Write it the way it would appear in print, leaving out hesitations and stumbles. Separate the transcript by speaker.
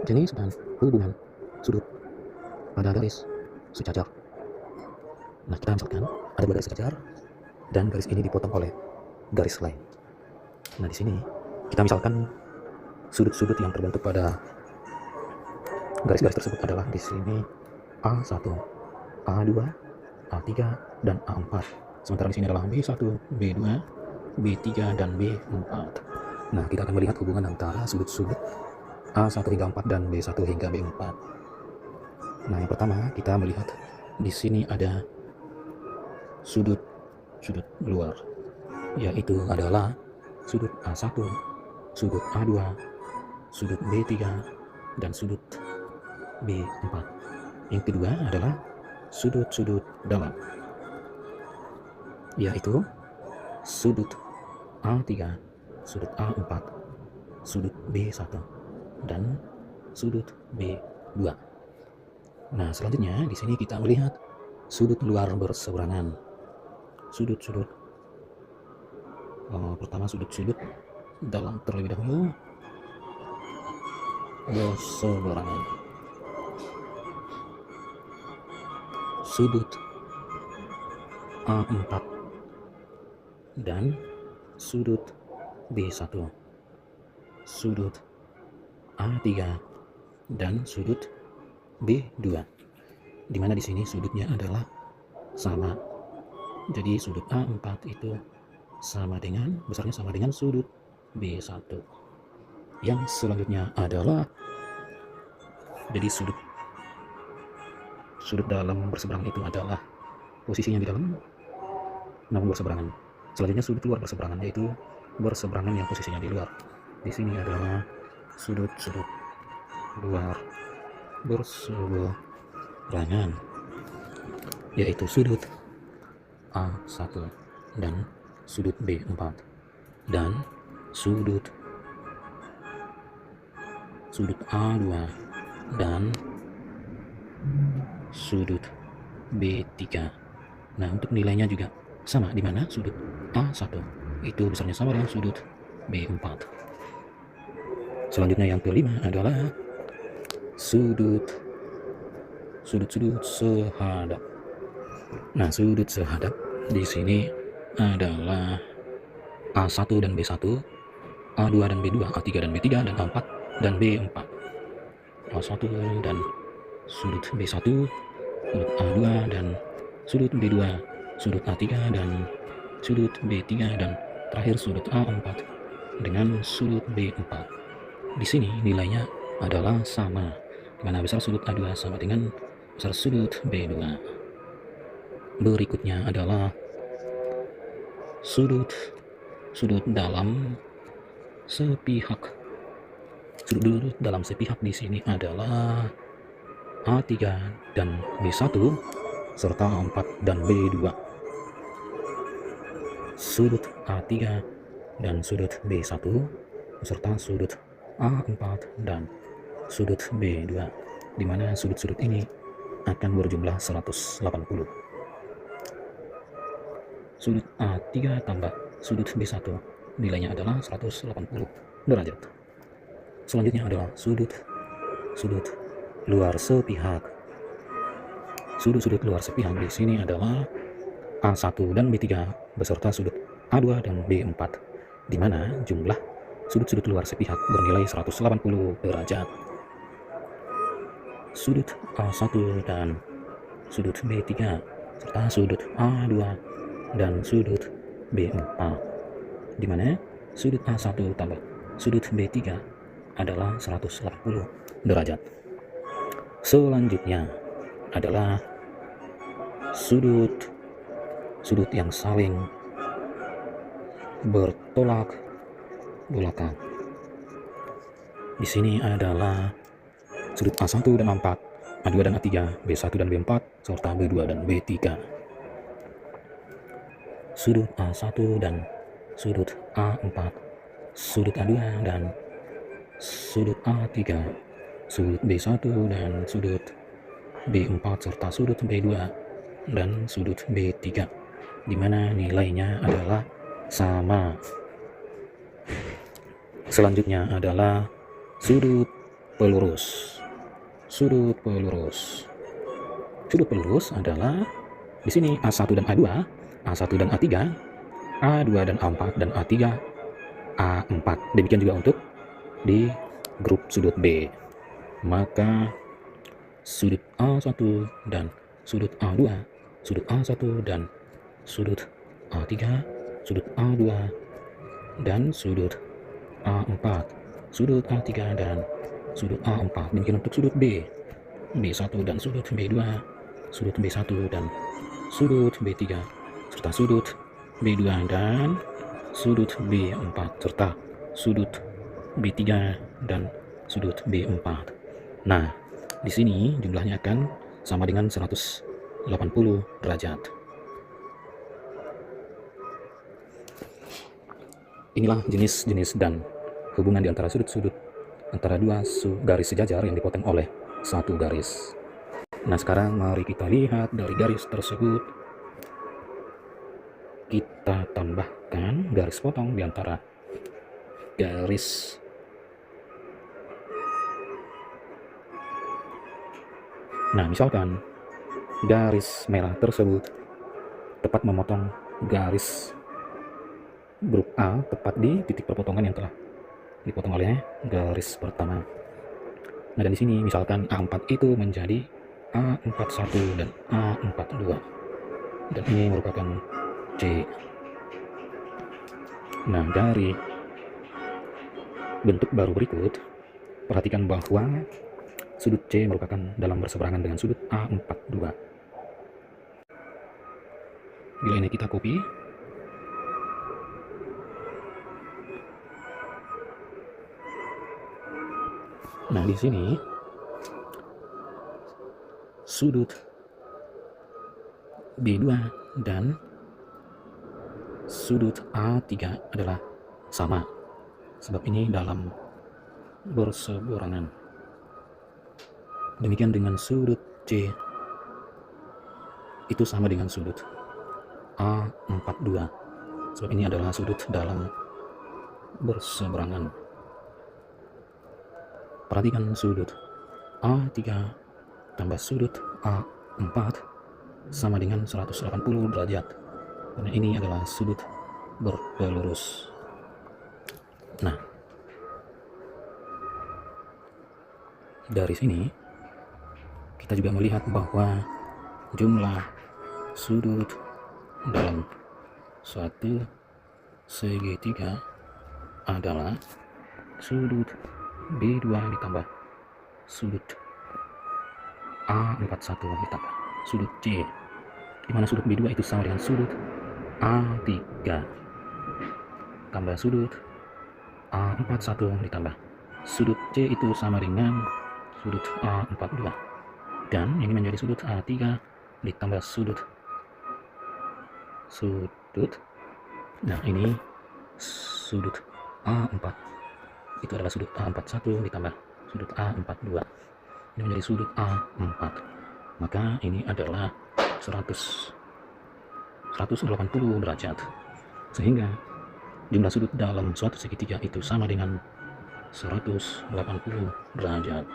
Speaker 1: Jenis dan hubungan sudut pada garis sejajar. Nah, kita misalkan ada dua garis sejajar dan garis ini dipotong oleh garis lain. Nah, di sini kita misalkan sudut-sudut yang terbentuk pada garis-garis tersebut adalah di sini A1, A2, A3, dan A4. Sementara di sini adalah B1, B2, B3, dan B4. Nah, kita akan melihat hubungan antara sudut-sudut A1 hingga 4 dan B1 hingga B4. Nah, yang pertama kita melihat di sini ada sudut luar, yaitu adalah sudut A1, sudut A2, sudut B3, dan sudut B4. Yang kedua adalah sudut-sudut dalam, yaitu sudut A3, sudut A4, sudut B1, dan sudut B2. Nah, selanjutnya di sini kita melihat sudut luar berseberangan. Sudut-sudut pertama sudut-sudut dalam terlebih dahulu berseberangan. Sudut A4 dan sudut B1, sudut A3 dan sudut B2, di mana di sini sudutnya adalah sama. Jadi sudut A4 itu besarnya sama dengan sudut B1. Yang selanjutnya adalah jadi sudut dalam berseberangan itu adalah posisinya di dalam namun berseberangan. Selanjutnya sudut luar berseberangan, yaitu berseberangan yang posisinya di luar. Di sini adalah sudut-sudut luar berseberangan, yaitu sudut A1 dan sudut B4 dan sudut A2 dan sudut B3. Nah, untuk nilainya juga sama, di mana sudut A1 itu besarnya sama dengan sudut B4. Selanjutnya yang kelima adalah sudut sehadap. Nah, sudut sehadap di sini adalah A1 dan B1, A2 dan B2, A3 dan B3, dan A4 dan B4. A1 dan sudut B1, sudut A2 dan sudut B2, sudut A3 dan sudut B3, dan terakhir sudut A4 dengan sudut B4. Di sini nilainya adalah sama, di mana besar sudut A2 sama dengan besar sudut B2. Berikutnya adalah sudut dalam sepihak. Sudut dalam sepihak di sini adalah A3 dan B1 serta A4 dan B2. Sudut A3 dan sudut B1 serta sudut A4 dan sudut B2, di mana sudut-sudut ini akan berjumlah 180. Sudut A3 tambah sudut B1 nilainya adalah 180 derajat. Selanjutnya adalah sudut luar sepihak. Sudut luar sepihak di sini adalah A1 dan B3 beserta sudut A2 dan B4, di mana jumlah sudut luar sepihak bernilai 180 derajat. Sudut A1 dan sudut B3 serta sudut A2 dan sudut B4, di mana sudut A1 tambah sudut B3 adalah 180 derajat. Selanjutnya adalah sudut yang saling bertolak belakang. Di sini adalah sudut A1 dan A4, A2 dan A3, B1 dan B4, serta B2 dan B3. Sudut A1 dan sudut A4, sudut A2 dan sudut A3, sudut B1 dan sudut B4, serta sudut B2 dan sudut B3, di mana nilainya adalah sama. Selanjutnya adalah sudut pelurus. Sudut pelurus. Sudut pelurus adalah di sini A1 dan A2, A1 dan A3, A2 dan A4 dan A3, A4. Demikian juga untuk di grup sudut B. Maka sudut A1 dan sudut A2, sudut A1 dan sudut A3, sudut A2 dan sudut A4, sudut A3 dan sudut A4. Demikian untuk sudut B, B1 dan sudut B2, sudut B1 dan sudut B3, serta sudut B2 dan sudut B4, serta sudut B3 dan sudut B4. Nah, di sini jumlahnya akan sama dengan 180 derajat. Inilah jenis-jenis dan hubungan di antara sudut-sudut antara dua garis sejajar yang dipotong oleh satu garis. Nah, sekarang mari kita lihat dari garis tersebut. Kita tambahkan garis potong di antara garis Nah, misalkan garis merah tersebut tepat memotong garis grup A tepat di titik perpotongan yang telah dipotong oleh garis pertama. Nah, dan di sini misalkan A4 itu menjadi A41 dan A42. Dan ini merupakan C. Nah, dari bentuk baru berikut, perhatikan bahwa sudut C merupakan dalam berseberangan dengan sudut A42. Bila ini kita copy, nah di sini sudut B2 dan sudut A3 adalah sama, sebab ini dalam berseberangan. Demikian dengan sudut C itu sama dengan sudut A42, sebab ini adalah sudut dalam berseberangan. Perhatikan sudut A3 tambah sudut A4 sama dengan 180 derajat, karena ini adalah sudut berpelurus. Nah, dari sini kita juga melihat bahwa jumlah sudut dalam suatu segitiga adalah sudut B2 ditambah sudut A41 ditambah sudut C, di mana sudut B2 itu sama dengan sudut A3 tambah sudut A41 ditambah sudut C itu sama dengan sudut A42, dan ini menjadi sudut A3 ditambah sudut. Nah, ini sudut A4 itu adalah sudut A41 ditambah sudut A42. Ini menjadi sudut A4. Maka ini adalah 180 derajat. Sehingga jumlah sudut dalam suatu segitiga itu sama dengan 180 derajat.